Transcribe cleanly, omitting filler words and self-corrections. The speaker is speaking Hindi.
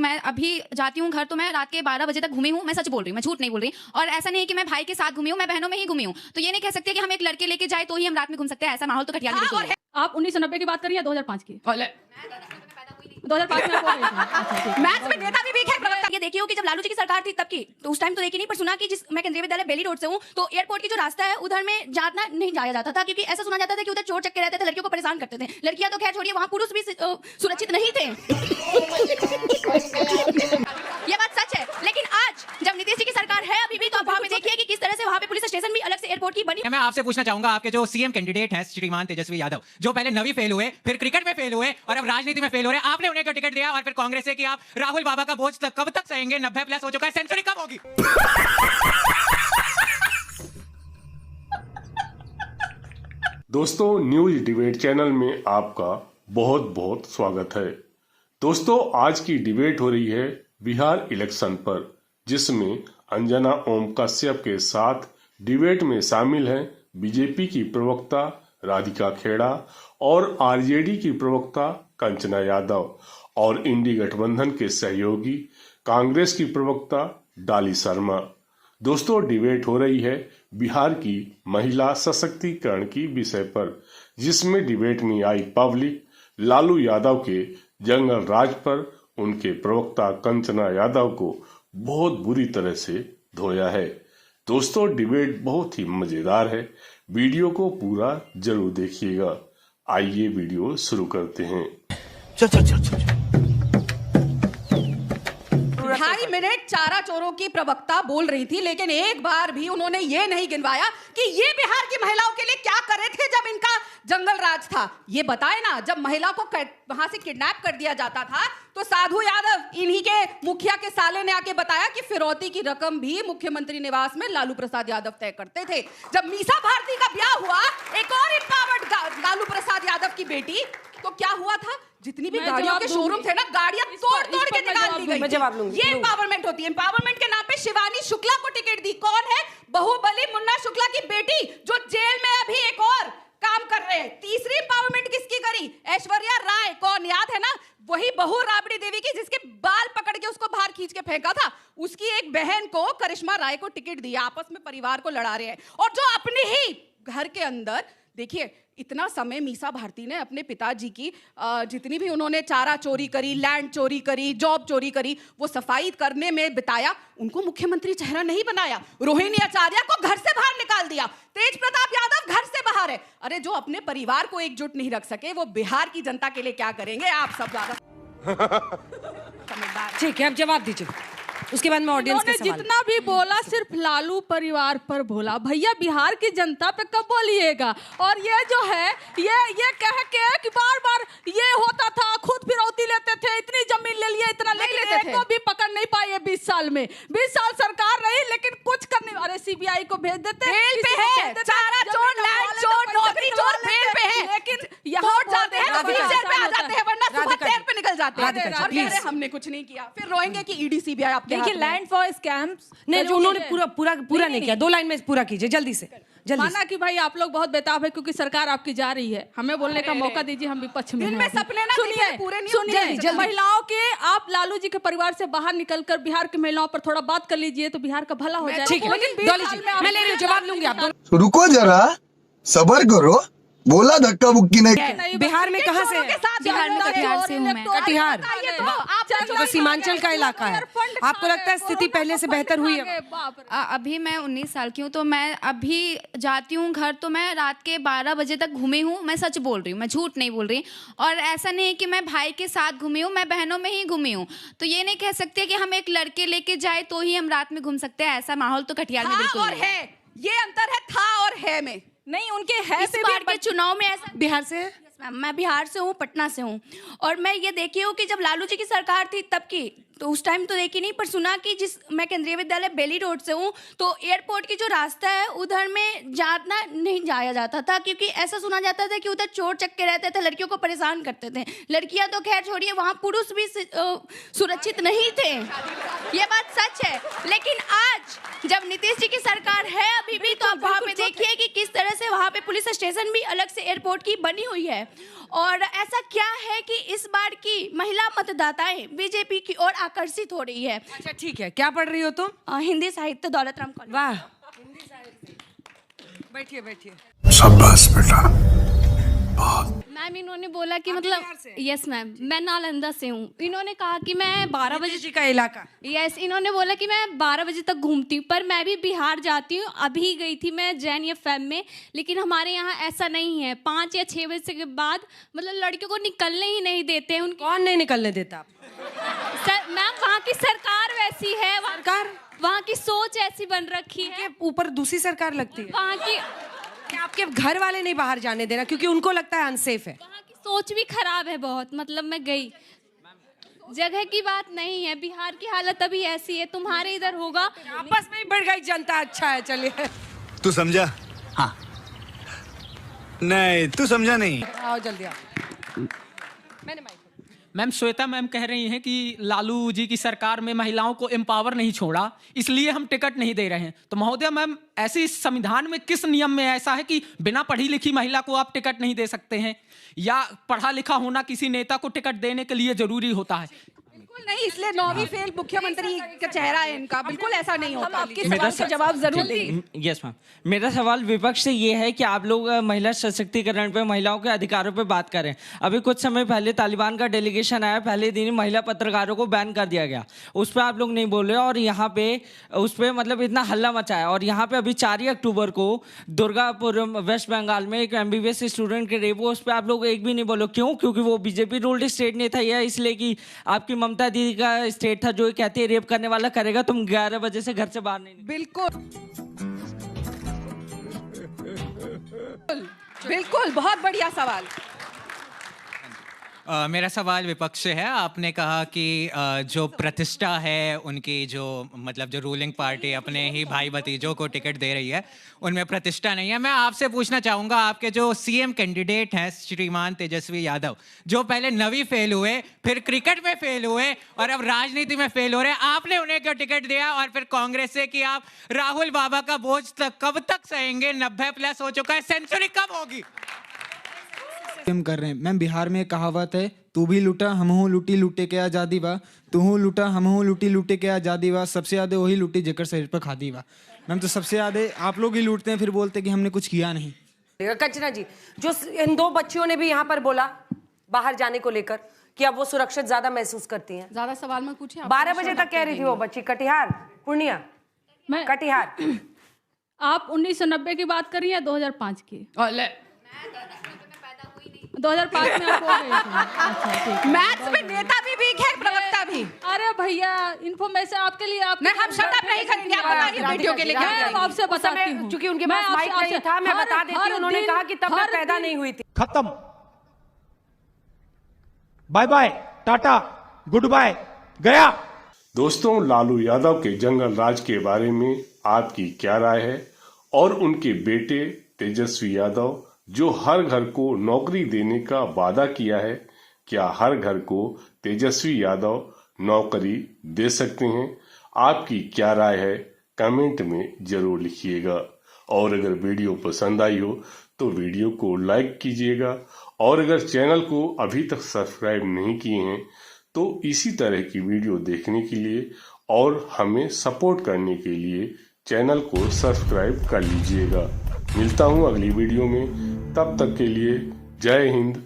मैं अभी जाती हूँ घर तो मैं रात के 12 बजे तक घूमी हूँ। मैं सच बोल रही हूँ, मैं झूठ नहीं बोल रही। और ऐसा नहीं है कि मैं भाई के साथ घूमी हूँ, मैं बहनों में ही घूमी हूँ। तो ये नहीं कह सकते कि हम एक लड़के लेके जाए तो ही हम रात में घूम सकते हैं। ऐसा माहौल तो कटियार में बिल्कुल है। आप 1990 की बात कर रही हैं 2005 की? 2005 में आप मैथ्स में डेटा भी वीक है। प्रवक्ता ये देखी हो कि जब लालू जी की सरकार थी तब की, तो उस टाइम तो देखी नहीं, पर सुना कि जिस मैं केंद्रीय विद्यालय बेली रोड से हूँ, तो एयरपोर्ट की जो रास्ता है उधर में जाना नहीं जाया जाता था, क्योंकि ऐसा सुना जाता था कि उधर चोर चक्के रहते थे, लड़कियों को परेशान करते थे। लड़कियां तो खैर छोड़िए, वहाँ पुरुष भी सुरक्षित नहीं थे। ये बात सच है। लेकिन आज जब नीतीश जी की सरकार है अभी भी, तो आप वहाँ पे देखिए कि किस तरह से वहाँ पे पुलिस स्टेशन भी अलग से एयरपोर्ट की बनी। मैं आपसे पूछना चाहूंगा, आपके जो सीएम कैंडिडेट हैं श्रीमान तेजस्वी यादव, जो पहले नवी फेल हुए, फिर क्रिकेट में फेल हुए और अब राजनीति में फेल हो रहे हैं, आपने उन्हें टिकट दिया और फिर कांग्रेस से कि आप राहुल बाबा का बोझ कब तक सहेंगे? 90+ हो चुका है, सेंचुरी कब होगी? दोस्तों, न्यूज डिबेट चैनल में आपका बहुत बहुत स्वागत है। दोस्तों, आज की डिबेट हो रही है बिहार इलेक्शन पर, जिसमें अंजना ओम कश्यप के साथ डिबेट में शामिल हैं बीजेपी की प्रवक्ता राधिका खेड़ा और आरजेडी की प्रवक्ता कंचना यादव और इंडी गठबंधन के सहयोगी कांग्रेस की प्रवक्ता डाली शर्मा। दोस्तों, डिबेट हो रही है बिहार की महिला सशक्तिकरण की विषय पर, जिसमें डिबेट में आई पब्लिक लालू यादव के जंगल राज पर उनके प्रवक्ता कंचना यादव को बहुत बुरी तरह से धोया है। दोस्तों, डिबेट बहुत ही मजेदार है, वीडियो को पूरा जरूर देखिएगा। आइए वीडियो शुरू करते हैं। चल 2.5 मिनट चारा चोरों की प्रवक्ता बोल रही थी, लेकिन एक बार भी उन्होंने ये नहीं गिनवाया कि ये बिहार की महिलाओं के लिए क्या करे थे जब इनका जंगल राज था। ये बताए ना, जब महिला को वहां से किडनैप कर दिया जाता था तो साधु यादव, इन्हीं के मुखिया के साले ने आके बताया कि फिरौती की रकम भी मुख्यमंत्री निवास में लालू प्रसाद यादव तय करते थे। जब मीसा भारती का ब्याह हुआ, एक और एम्पावर्ड लालू प्रसाद यादव की बेटी, तो क्या हुआ था? जितनी भी गाड़ियों के शोरूम थे ना, गाड़ियां तोड़ तोड़ के निकाल दी गई। ये एम्पावरमेंट होती है। एम्पावरमेंट के नाम पे शिवानी शुक्ला को टिकट दी। कौन है? बाहुबली मुन्ना शुक्ला की बेटी, जो जेल में अभी एक और काम कर रहे हैं। तीसरी एम्पावरमेंट किसकी करी? ऐश्वर्या राय। कौन याद है ना? वही बहू राबड़ी देवी की, जिसके बाल पकड़ के उसको बाहर खींच के फेंका था। उसकी एक बहन को, करिश्मा राय को टिकट दिया। आपस में परिवार को लड़ा रहे हैं। और जो अपने ही घर के अंदर, देखिए, इतना समय मीसा भारती ने अपने पिताजी की जितनी भी उन्होंने चारा चोरी करी, लैंड चोरी करी, जॉब चोरी करी, वो सफाई करने में बिताया। उनको मुख्यमंत्री चेहरा नहीं बनाया। रोहिणी आचार्य को घर से बाहर निकाल दिया। तेज प्रताप यादव घर से बाहर है। अरे, जो अपने परिवार को एकजुट नहीं रख सके, वो बिहार की जनता के लिए क्या करेंगे? आप सब ज्यादा समझदार। ठीक है, अब जवाब दीजिए, उसके बाद मैं ऑडियंस के सवाल। जितना भी बोला सिर्फ लालू परिवार पर बोला। भैया, बिहार की जनता पे कब बोलिएगा? और ये जो है, ये कह के कि बार बार ये होता था, खुद फिरौती लेते थे, इतनी जमीन ले लिए, इतना ले लेते थे, भी पकड़ नहीं पाए 20 साल में। 20 साल सरकार रही, लेकिन कुछ करने। अरे, सीबीआई को भेज देते, बेल पे है। चारा चोर, लैंड चोर, नौकरी चोर बेल पे है। लेकिन यहाँ जाते हैं तो व्हीलचेयर पे आ जाते हैं, वरना सुबह चेयर पे निकल जाते हैं और कह रहे हमने कुछ नहीं किया। फिर रोएंगे कि ईडी सीबीआई आपके देखिए, लैंड फॉर स्कैम्स नहीं, जो उन्होंने पूरा नहीं किया। 2 लाइन में पूरा कीजिए, जल्दी से। माना कि भाई आप लोग बहुत बेताब है, क्योंकि सरकार आपकी जा रही है। हमें बोलने का मौका दीजिए, हम विपक्ष में हैं। सपने ना सुनिए, पूरे नहीं। सुनिए, महिलाओं के, आप लालू जी के परिवार से बाहर निकलकर बिहार की महिलाओं पर थोड़ा बात कर लीजिए, तो बिहार का भला हो जाएगा। ठीक है, लेकिन डॉली जी, मैं ले रही हूँ, जवाब लूंगी। आप दोनों रुको जरा, सबर करो। बोला धक्का मुक्की नहीं। बिहार में कहाँ से है? बिहार में कटिहार से हूँ मैं। कटिहार तो सीमांचल का इलाका है। आपको लगता है स्थिति पहले से बेहतर हुई है? अभी मैं 19 साल की हूँ, तो मैं अभी जाती हूँ घर तो मैं रात के 12 बजे तक घूमी हूँ। मैं सच बोल रही हूँ, मैं झूठ नहीं बोल रही। और ऐसा नहीं है कि मैं भाई के साथ घूमी हूँ, मैं बहनों में ही घूमी हूँ। तो ये नहीं कह सकते कि हम एक लड़के लेके जाए तो ही हम रात में घूम सकते हैं। ऐसा माहौल तो कटिहार में बिल्कुल और है। ये अंतर है था और है में। नहीं, उनके है इस बार के चुनाव में ऐसा। बिहार से? मैं बिहार से हूँ, पटना से हूँ। और मैं ये देखी हूँ कि जब लालू जी की सरकार थी तब की, तो उस टाइम तो देखी नहीं, पर सुना कि जिस मैं केंद्रीय विद्यालय बेली रोड से हूँ, तो एयरपोर्ट की जो रास्ता है उधर में जाना नहीं जाया जाता था, क्योंकि ऐसा सुना जाता था कि उधर चोर चक्के रहते थे, लड़कियों को परेशान करते थे। लड़कियां तो खैर छोड़िए, वहाँ पुरुष भी सुरक्षित नहीं थे। ये बात सच है। लेकिन आज जब नीतीश जी की सरकार है अभी भी, तो आप वहाँ पे देखिए कि किस तरह से वहाँ पे पुलिस स्टेशन भी अलग से एयरपोर्ट की बनी हुई है। और ऐसा क्या है कि इस बार की महिला मतदाताएं बीजेपी की ओर आकर्षित हो रही है। अच्छा ठीक है, क्या पढ़ रही हो तुम? हिंदी साहित्य दौलत राम कॉलेज। वाह, बैठिए बैठिए। शाबाश बेटा। मैम इन्होंने बोला कि मतलब यस मैम, मैं नालंदा से हूँ। इन्होंने कहा कि मैं 12 बजे जी का इलाका। यस, इन्होंने बोला कि मैं 12 बजे तक घूमती हूँ, पर मैं भी बिहार जाती हूँ। अभी गई थी मैं जैन एफएम में, लेकिन हमारे यहाँ ऐसा नहीं है। 5 या 6 बजे के बाद मतलब लड़कियों को निकलने ही नहीं देते हैं। उनकी कौन नहीं निकलने देता? मैम वहाँ की सरकार वैसी है, वहाँ की सोच ऐसी बन रखी है। ऊपर दूसरी सरकार लगती है। वहाँ की आपके घर वाले नहीं बाहर जाने देना क्योंकि उनको लगता है अनसेफ है। वहाँ की सोच भी खराब है बहुत। मतलब मैं गई, जगह की बात नहीं है, बिहार की हालत अभी ऐसी है। तुम्हारे इधर होगा, आपस में ही बढ़ गई जनता। अच्छा है, चलिए। तू समझा? हाँ। नहीं, तू समझा नहीं। आओ जल्दी आओ। मैंने माइक। मैम श्वेता मैम कह रही हैं कि लालू जी की सरकार में महिलाओं को एम्पावर नहीं छोड़ा, इसलिए हम टिकट नहीं दे रहे हैं। तो महोदय मैम, ऐसे संविधान में किस नियम में ऐसा है कि बिना पढ़ी लिखी महिला को आप टिकट नहीं दे सकते हैं, या पढ़ा लिखा होना किसी नेता को टिकट देने के लिए जरूरी होता है? बिल्कुल नहीं, इसलिए 9वीं फेल मुख्यमंत्री का चेहरा है इनका। बिल्कुल ऐसा नहीं होता। आपके सवाल का जवाब जरूर देंगे। यस मैम, मेरा सवाल विपक्ष से ये है कि आप लोग महिला सशक्तिकरण पे, महिलाओं के अधिकारों पे बात करें। अभी कुछ समय पहले तालिबान का डेलीगेशन आया, पहले दिन ही महिला पत्रकारों को बैन कर दिया गया। उस पर आप लोग नहीं बोले और यहाँ पे उस पर मतलब इतना हल्ला मचाया। और यहाँ पे अभी 4 अक्टूबर को दुर्गापुर वेस्ट बंगाल में एक MBBS स्टूडेंट के रेप हुआ, उस पर आप लोग एक भी नहीं बोलो। क्यों? क्योंकि वो बीजेपी रूल्ड स्टेट नहीं था, या इसलिए कि आपकी ममता दीदी का स्टेट था जो कहती है रेप करने वाला करेगा, तुम 11 बजे से घर से बाहर नहीं निकलो। बिल्कुल, बहुत बढ़िया सवाल। मेरा सवाल विपक्ष से है। आपने कहा कि जो प्रतिष्ठा है उनकी, जो मतलब जो रूलिंग पार्टी अपने ही भाई भतीजों को टिकट दे रही है, उनमें प्रतिष्ठा नहीं है। मैं आपसे पूछना चाहूँगा, आपके जो CM कैंडिडेट हैं श्रीमान तेजस्वी यादव, जो पहले 9वीं फेल हुए, फिर क्रिकेट में फेल हुए और अब राजनीति में फेल हो रहे हैं, आपने उन्हें क्यों टिकट दिया? और फिर कांग्रेस से कि आप राहुल बाबा का बोझ कब तक सहेंगे? 90+ हो चुका है, सेंचुरी कब होगी? कर रहे हैं मैम। बिहार में एक कहावत है, तू भी लूटा हमहू लूटी लूटे के आजादी बा, तू लूटा हमहू लूटी लूटे के आजादी बा, सबसे ज्यादा वही लूटी जेकर शरीर पर खादी बा। मैम तो सबसे ज्यादा आप लोग ही लूटते हैं, फिर बोलते हैं कि हमने कुछ किया नहीं। कंचना जी, जो इन 2 बच्चियों ने भी यहाँ पर बोला बाहर जाने को लेकर कि अब वो सुरक्षित ज्यादा महसूस करती हैं। ज्यादा सवाल मत पूछिए। 12 बजे तक कह रही थी वो बच्ची। कटिहार, पूर्णिया, कटिहार। आप 1990 की बात करिए या 2005 की? 2005 में आप हो गए थे। अच्छा ठीक। मैथ्स में नेता भी वीक है, प्रवक्ता भी। अरे भैया, इन्फॉर्मेशन आपके लिए आप नहीं, हम शट अप नहीं करेंगे। आप बताइए बेटियों के लिए क्या मैं आपसे बताती हूँ। क्योंकि उनके पास माइक नहीं था, मैं बता देती हूँ। उन्होंने कहा कि तब मैं पैदा नहीं हुई थी। खत्म, bye bye, tata, goodbye, गया। दोस्तों, लालू यादव के जंगल राज के बारे में आपकी क्या राय है? और उनके बेटे तेजस्वी यादव, जो हर घर को नौकरी देने का वादा किया है, क्या हर घर को तेजस्वी यादव नौकरी दे सकते हैं? आपकी क्या राय है? कमेंट में जरूर लिखिएगा। और अगर वीडियो पसंद आई हो तो वीडियो को लाइक कीजिएगा। और अगर चैनल को अभी तक सब्सक्राइब नहीं किए हैं तो इसी तरह की वीडियो देखने के लिए और हमें सपोर्ट करने के लिए चैनल को सब्सक्राइब कर लीजिएगा। मिलता हूँ अगली वीडियो में, तब तक के लिए जय हिंद,